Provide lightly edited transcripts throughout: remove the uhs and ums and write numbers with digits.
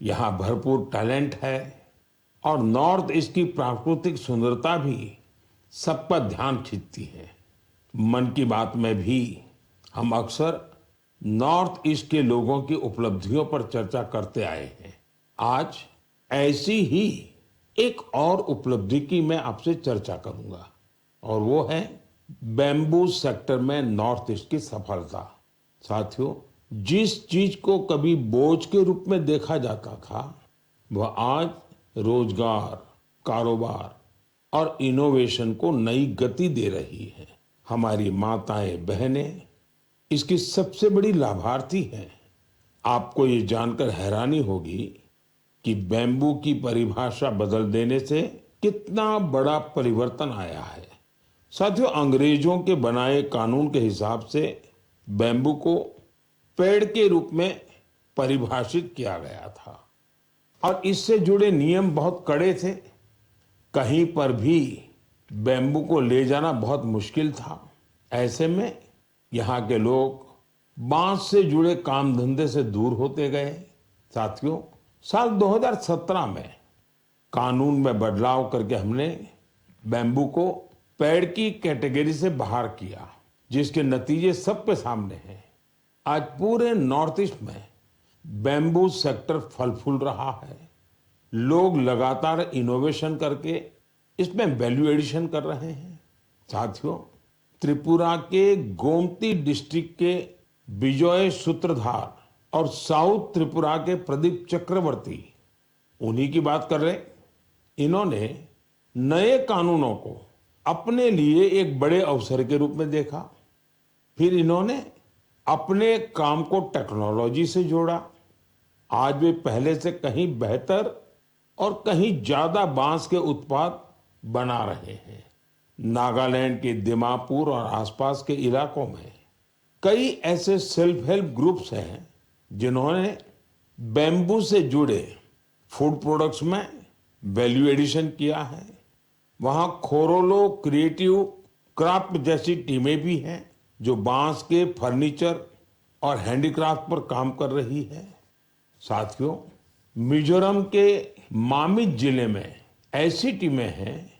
यहाँ भरपूर टैलेंट है और नॉर्थ ईस्ट की प्राकृतिक सुंदरता भी सबका ध्यान खींचती है। मन की बात में भी हम अक्सर नॉर्थ ईस्ट के लोगों की उपलब्धियों पर चर्चा करते आए हैं। आज ऐसी ही एक और उपलब्धि की मैं आपसे चर्चा करूंगा और वो है बैम्बू सेक्टर में नॉर्थ ईस्ट की सफलता। साथियों, जिस चीज को कभी बोझ के रूप में देखा जाता था, वह आज रोजगार, कारोबार और इनोवेशन को नई गति दे रही है। हमारी माताएं बहनें इसकी सबसे बड़ी लाभार्थी हैं। आपको ये जानकर हैरानी होगी कि बैम्बू की परिभाषा बदल देने से कितना बड़ा परिवर्तन आया है। साथियों, अंग्रेजों के बनाए कानून के हिसाब से बैम्बू को पेड़ के रूप में परिभाषित किया गया था और इससे जुड़े नियम बहुत कड़े थे। कहीं पर भी बैम्बू को ले जाना बहुत मुश्किल था। ऐसे में यहाँ के लोग बांस से जुड़े काम धंधे से दूर होते गए। साथियों, साल 2017 में कानून में बदलाव करके हमने बैम्बू को पेड़ की कैटेगरी से बाहर किया, जिसके नतीजे सबके सामने हैं। आज पूरे नॉर्थ ईस्ट में बैम्बू सेक्टर फल फूल रहा है। लोग लगातार इनोवेशन करके इसमें वैल्यू एडिशन कर रहे हैं। साथियों, त्रिपुरा के गोमती डिस्ट्रिक्ट के विजय सूत्रधार और साउथ त्रिपुरा के प्रदीप चक्रवर्ती, उन्हीं की बात कर रहे। इन्होंने नए कानूनों को अपने लिए एक बड़े अवसर के रूप में देखा। फिर इन्होंने अपने काम को टेक्नोलॉजी से जोड़ा। आज वे पहले से कहीं बेहतर और कहीं ज्यादा बांस के उत्पाद बना रहे हैं। नागालैंड के दिमापुर और आसपास के इलाकों में कई ऐसे सेल्फ हेल्प ग्रुप्स हैं जिन्होंने बैम्बू से जुड़े फूड प्रोडक्ट्स में वैल्यू एडिशन किया है। वहां खोरोलो क्रिएटिव क्राफ्ट जैसी टीमें भी हैं जो बांस के फर्नीचर और हैंडीक्राफ्ट पर काम कर रही है। साथियों, मिजोरम के मामित जिले में ऐसी टीमें हैं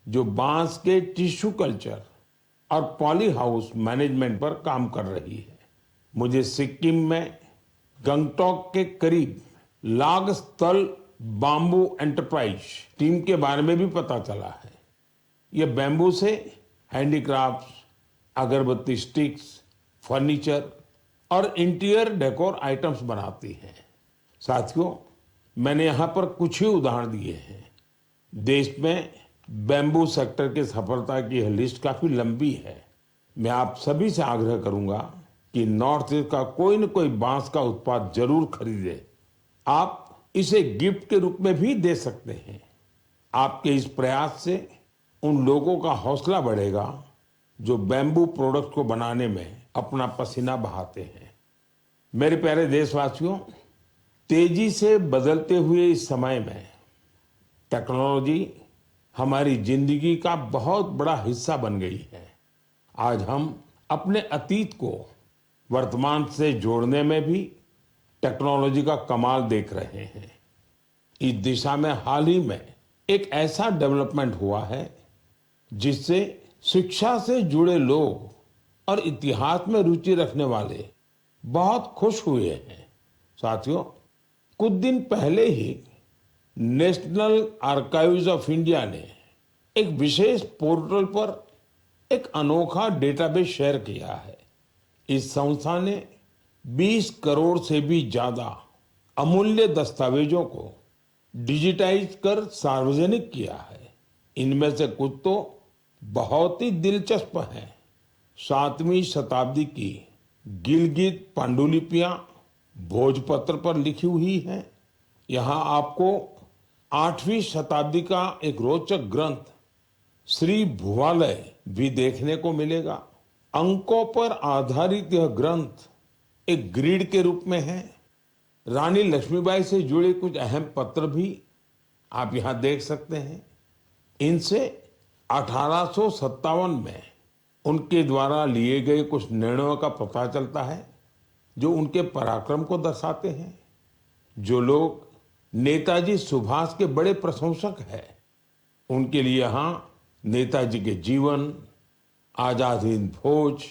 जो बांस के टिश्यू कल्चर और पॉली हाउस मैनेजमेंट पर काम कर रही है। मुझे सिक्किम में गंगटोक के करीब लागस्थल बाम्बू एंटरप्राइज टीम के बारे में भी पता चला है। यह बैम्बू से हैंडीक्राफ्ट्स, अगरबत्ती स्टिक्स, फर्नीचर और इंटीरियर डेकोर आइटम्स बनाती है। साथियों, मैंने यहाँ पर कुछ ही उदाहरण दिए हैं। देश में बैम्बू सेक्टर की सफलता की यह लिस्ट काफी लंबी है। मैं आप सभी से आग्रह करूंगा कि नॉर्थ ईस्ट का कोई न कोई बांस का उत्पाद जरूर खरीदे। आप इसे गिफ्ट के रूप में भी दे सकते हैं। आपके इस प्रयास से उन लोगों का हौसला बढ़ेगा जो बैम्बू प्रोडक्ट को बनाने में अपना पसीना बहाते हैं। मेरे प्यारे देशवासियों, तेजी से बदलते हुए इस समय में टेक्नोलॉजी हमारी जिंदगी का बहुत बड़ा हिस्सा बन गई है। आज हम अपने अतीत को वर्तमान से जोड़ने में भी टेक्नोलॉजी का कमाल देख रहे हैं। इस दिशा में हाल ही में एक ऐसा डेवलपमेंट हुआ है जिससे शिक्षा से जुड़े लोग और इतिहास में रुचि रखने वाले बहुत खुश हुए हैं। साथियों, कुछ दिन पहले ही नेशनल आर्काइव्स ऑफ इंडिया ने एक विशेष पोर्टल पर एक अनोखा डेटाबेस शेयर किया है। इस संस्था ने 20 करोड़ से भी ज्यादा अमूल्य दस्तावेजों को डिजिटाइज कर सार्वजनिक किया है। इनमें से कुछ तो बहुत ही दिलचस्प हैं। 7वीं शताब्दी की गिलगित पांडुलिपियां भोजपत्र पर लिखी हुई हैं। यहाँ आपको 8वीं शताब्दी का एक रोचक ग्रंथ श्री भुवालय भी देखने को मिलेगा। अंकों पर आधारित यह ग्रंथ एक ग्रिड के रूप में है। रानी लक्ष्मीबाई से जुड़े कुछ अहम पत्र भी आप यहाँ देख सकते हैं। इनसे 1857 में उनके द्वारा लिए गए कुछ निर्णयों का पता चलता है जो उनके पराक्रम को दर्शाते हैं। जो लोग नेताजी सुभाष के बड़े प्रशंसक हैं। उनके लिए यहाँ नेताजी के जीवन, आजाद हिंद फौज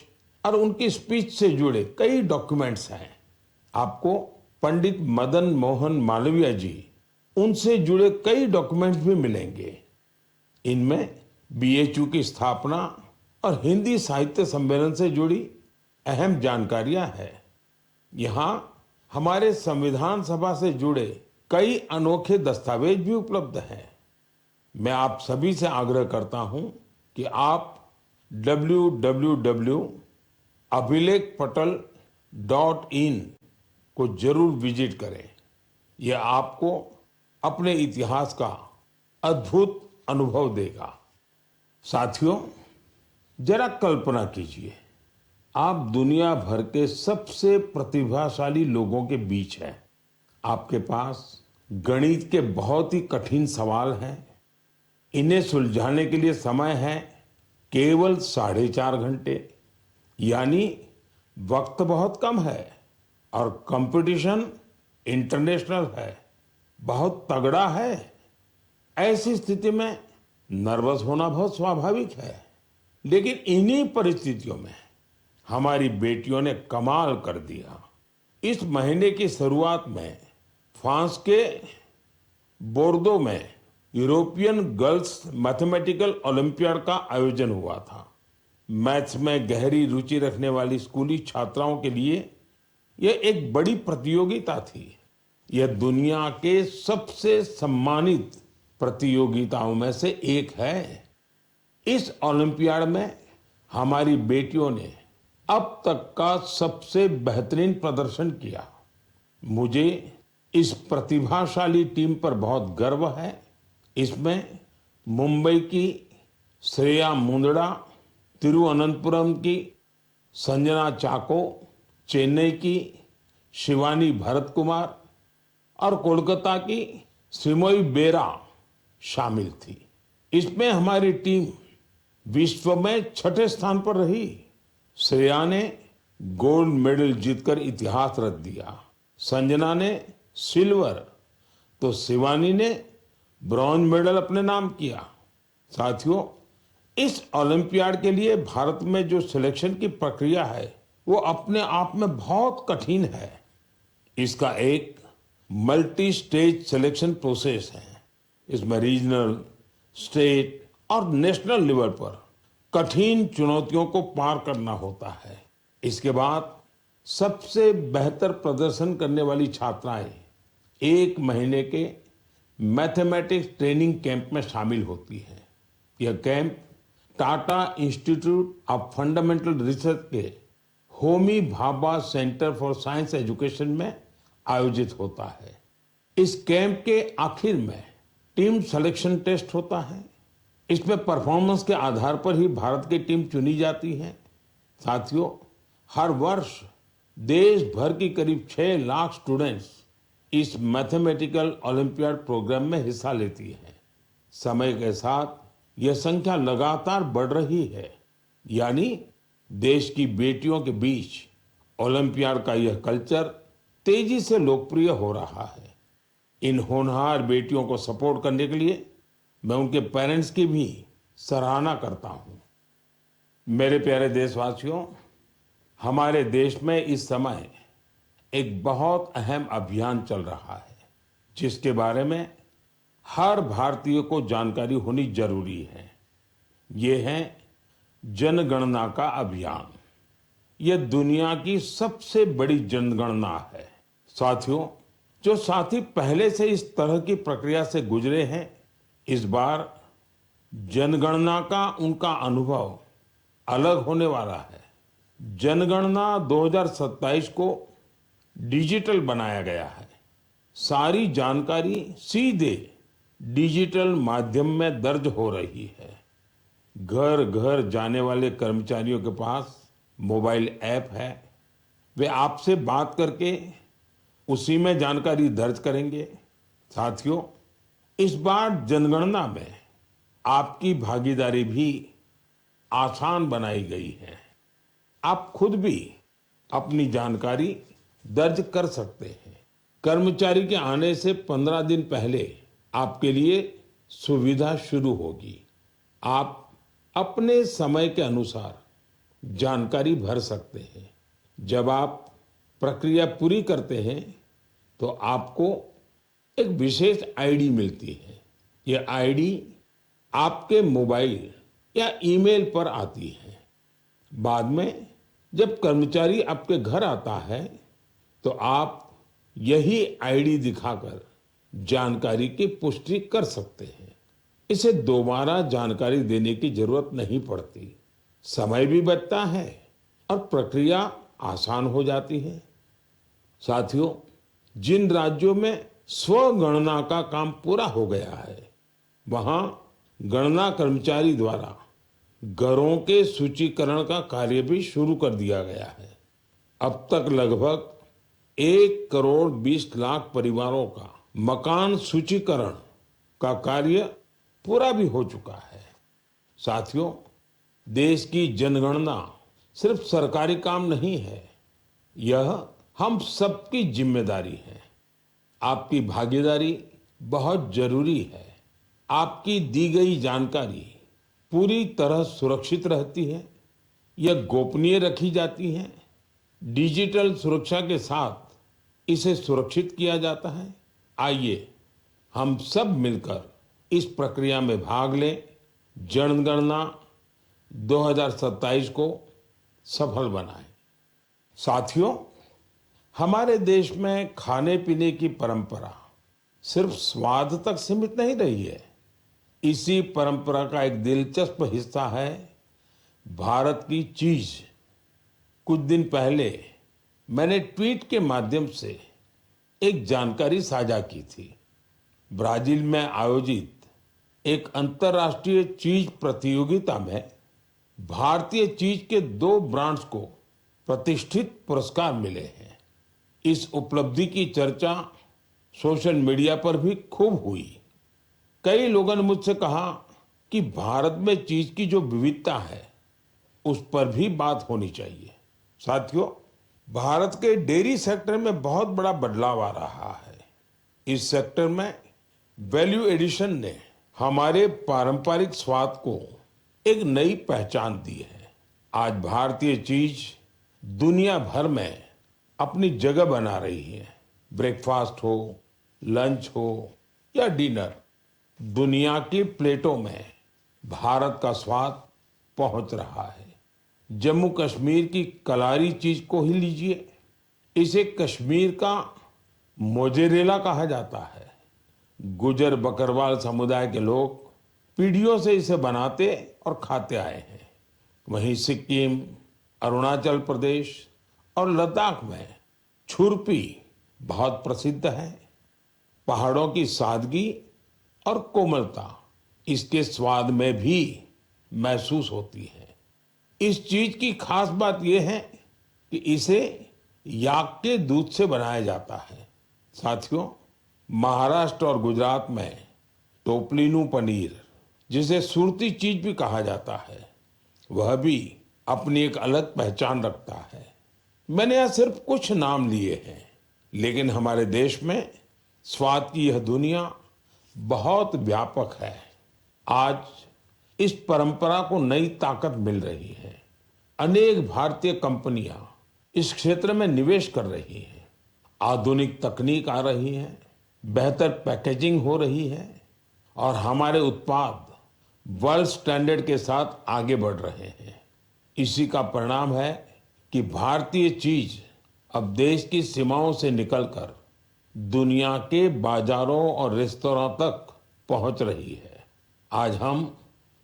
और उनकी स्पीच से जुड़े कई डॉक्यूमेंट्स हैं। आपको पंडित मदन मोहन मालवीय जी, उनसे जुड़े कई डॉक्यूमेंट्स भी मिलेंगे। इनमें बीएचयू की स्थापना और हिंदी साहित्य सम्मेलन से जुड़ी अहम जानकारियां हैं। यहाँ हमारे संविधान सभा से जुड़े कई अनोखे दस्तावेज भी उपलब्ध हैं। मैं आप सभी से आग्रह करता हूं कि आप www.abhilekpatal.in को जरूर विजिट करें। यह आपको अपने इतिहास का अद्भुत अनुभव देगा। साथियों, जरा कल्पना कीजिए, आप दुनिया भर के सबसे प्रतिभाशाली लोगों के बीच हैं। आपके पास गणित के बहुत ही कठिन सवाल हैं। इन्हें सुलझाने के लिए समय है केवल 4.5 घंटे, यानी वक्त बहुत कम है और कंपटीशन इंटरनेशनल है, बहुत तगड़ा है। ऐसी स्थिति में नर्वस होना बहुत स्वाभाविक है, लेकिन इन्हीं परिस्थितियों में हमारी बेटियों ने कमाल कर दिया। इस महीने की शुरुआत में फ्रांस के बोर्दो में यूरोपियन गर्ल्स मैथमेटिकल ओलंपियाड का आयोजन हुआ था। मैथ्स में गहरी रुचि रखने वाली स्कूली छात्राओं के लिए यह एक बड़ी प्रतियोगिता थी। यह दुनिया के सबसे सम्मानित प्रतियोगिताओं में से एक है। इस ओलंपियाड में हमारी बेटियों ने अब तक का सबसे बेहतरीन प्रदर्शन किया। मुझे इस प्रतिभाशाली टीम पर बहुत गर्व है। इसमें मुंबई की श्रेया मुंदड़ा, तिरुवनंतपुरम की संजना चाको, चेन्नई की शिवानी भरत कुमार और कोलकाता की श्रीमोई बेरा शामिल थी। इसमें हमारी टीम विश्व में 6ठे स्थान पर रही। श्रेया ने गोल्ड मेडल जीतकर इतिहास रच दिया, संजना ने सिल्वर, तो शिवानी ने ब्रॉन्ज मेडल अपने नाम किया। साथियों, इस ओलंपियाड के लिए भारत में जो सिलेक्शन की प्रक्रिया है वो अपने आप में बहुत कठिन है। इसका एक मल्टी स्टेज सिलेक्शन प्रोसेस है। इसमें रीजनल, स्टेट और नेशनल लेवल पर कठिन चुनौतियों को पार करना होता है। इसके बाद सबसे बेहतर प्रदर्शन करने वाली छात्राएं 1 महीने के मैथमेटिक्स ट्रेनिंग कैंप में शामिल होती हैं। यह camp Tata Institute of Fundamental Research के Homi Bhabha Centre for Science Education में आयोजित होता है। इस कैंप के आखिर में टीम सिलेक्शन टेस्ट होता है। इसमें परफॉर्मेंस के आधार पर ही भारत की टीम चुनी जाती है। साथियों, हर वर्ष देश भर की करीब 6 लाख स्टूडेंट्स इस मैथमेटिकल ओलंपियाड प्रोग्राम में हिस्सा लेती हैं। समय के साथ यह संख्या लगातार बढ़ रही है, यानी देश की बेटियों के बीच ओलंपियाड का यह कल्चर तेजी से लोकप्रिय हो रहा है। इन होनहार बेटियों को सपोर्ट करने के लिए मैं उनके पेरेंट्स की भी सराहना करता हूं। मेरे प्यारे देशवासियों, हमारे देश में इस समय एक बहुत अहम अभियान चल रहा है, जिसके बारे में हर भारतीय को जानकारी होनी जरूरी है। ये है जनगणना का अभियान। यह दुनिया की सबसे बड़ी जनगणना है। साथियों, जो साथी पहले से इस तरह की प्रक्रिया से गुजरे हैं, इस बार जनगणना का उनका अनुभव अलग होने वाला है। जनगणना 2027 को डिजिटल बनाया गया है। सारी जानकारी सीधे डिजिटल माध्यम में दर्ज हो रही है। घर घर जाने वाले कर्मचारियों के पास मोबाइल ऐप है। वे आपसे बात करके उसी में जानकारी दर्ज करेंगे। साथियों, इस बार जनगणना में आपकी भागीदारी भी आसान बनाई गई है। आप खुद भी अपनी जानकारी दर्ज कर सकते हैं। कर्मचारी के आने से 15 दिन पहले आपके लिए सुविधा शुरू होगी। आप अपने समय के अनुसार जानकारी भर सकते हैं। जब आप प्रक्रिया पूरी करते हैं तो आपको एक विशेष आईडी मिलती है। यह आईडी आपके मोबाइल या ईमेल पर आती है। बाद में जब कर्मचारी आपके घर आता है तो आप यही आईडी दिखाकर जानकारी की पुष्टि कर सकते हैं। इसे दोबारा जानकारी देने की जरूरत नहीं पड़ती, समय भी बचता है और प्रक्रिया आसान हो जाती है। साथियों, जिन राज्यों में स्वगणना का काम पूरा हो गया है, वहां गणना कर्मचारी द्वारा घरों के सूचीकरण का कार्य भी शुरू कर दिया गया है। अब तक लगभग 1,20,00,000 परिवारों का मकान सूचीकरण का कार्य पूरा भी हो चुका है। साथियों, देश की जनगणना सिर्फ सरकारी काम नहीं है, यह हम सबकी जिम्मेदारी है। आपकी भागीदारी बहुत जरूरी है। आपकी दी गई जानकारी पूरी तरह सुरक्षित रहती है, यह गोपनीय रखी जाती है। डिजिटल सुरक्षा के साथ इसे सुरक्षित किया जाता है। आइए हम सब मिलकर इस प्रक्रिया में भाग लें, जनगणना 2027 को सफल बनाएं। साथियों, हमारे देश में खाने पीने की परंपरा सिर्फ स्वाद तक सीमित नहीं रही है। इसी परंपरा का एक दिलचस्प हिस्सा है भारत की चीज। कुछ दिन पहले मैंने ट्वीट के माध्यम से एक जानकारी साझा की थी। ब्राजील में आयोजित एक अंतर्राष्ट्रीय चीज प्रतियोगिता में भारतीय चीज के 2 ब्रांड्स को प्रतिष्ठित पुरस्कार मिले हैं। इस उपलब्धि की चर्चा सोशल मीडिया पर भी खूब हुई। कई लोगों ने मुझसे कहा कि भारत में चीज की जो विविधता है उस पर भी बात होनी चाहिए। साथियों, भारत के डेयरी सेक्टर में बहुत बड़ा बदलाव आ रहा है। इस सेक्टर में वैल्यू एडिशन ने हमारे पारंपरिक स्वाद को एक नई पहचान दी है। आज भारतीय चीज दुनिया भर में अपनी जगह बना रही है। ब्रेकफास्ट हो, लंच हो या डिनर, दुनिया की प्लेटों में भारत का स्वाद पहुंच रहा है। जम्मू कश्मीर की कलारी चीज को ही लीजिए। इसे कश्मीर का मोजेरेला कहा जाता है। गुजर बकरवाल समुदाय के लोग पीढ़ियों से इसे बनाते और खाते आए हैं। वहीं सिक्किम, अरुणाचल प्रदेश और लद्दाख में छुरपी बहुत प्रसिद्ध है। पहाड़ों की सादगी और कोमलता इसके स्वाद में भी महसूस होती है। इस चीज की खास बात यह है कि इसे याक के दूध से बनाया जाता है। साथियों, महाराष्ट्र और गुजरात में टोपलीनू पनीर, जिसे सुरती चीज भी कहा जाता है, वह भी अपनी एक अलग पहचान रखता है। मैंने यहाँ सिर्फ कुछ नाम लिए हैं, लेकिन हमारे देश में स्वाद की यह दुनिया बहुत व्यापक है। आज इस परंपरा को नई ताकत मिल रही है। अनेक भारतीय कंपनियां इस क्षेत्र में निवेश कर रही हैं। आधुनिक तकनीक आ रही है, बेहतर पैकेजिंग हो रही है और हमारे उत्पाद वर्ल्ड स्टैंडर्ड के साथ आगे बढ़ रहे हैं। इसी का परिणाम है कि भारतीय चीज अब देश की सीमाओं से निकलकर दुनिया के बाजारों और रेस्तोरां तक पहुंच रही है। आज हम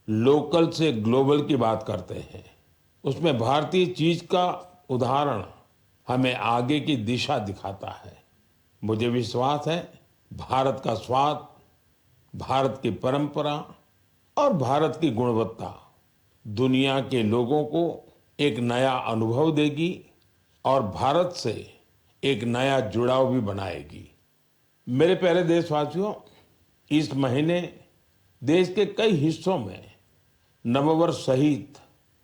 लोकल से ग्लोबल की बात करते हैं, उसमें भारतीय चीज का उदाहरण हमें आगे की दिशा दिखाता है। मुझे विश्वास है भारत का स्वाद, भारत की परंपरा और भारत की गुणवत्ता दुनिया के लोगों को एक नया अनुभव देगी और भारत से एक नया जुड़ाव भी बनाएगी। मेरे प्यारे देशवासियों, इस महीने देश के कई हिस्सों में नववर्ष सहित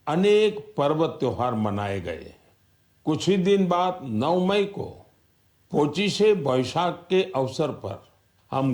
अनेक पर्व त्योहार मनाए गए। कुछ ही दिन बाद 9 मई को पोचिशे बैसाख के अवसर पर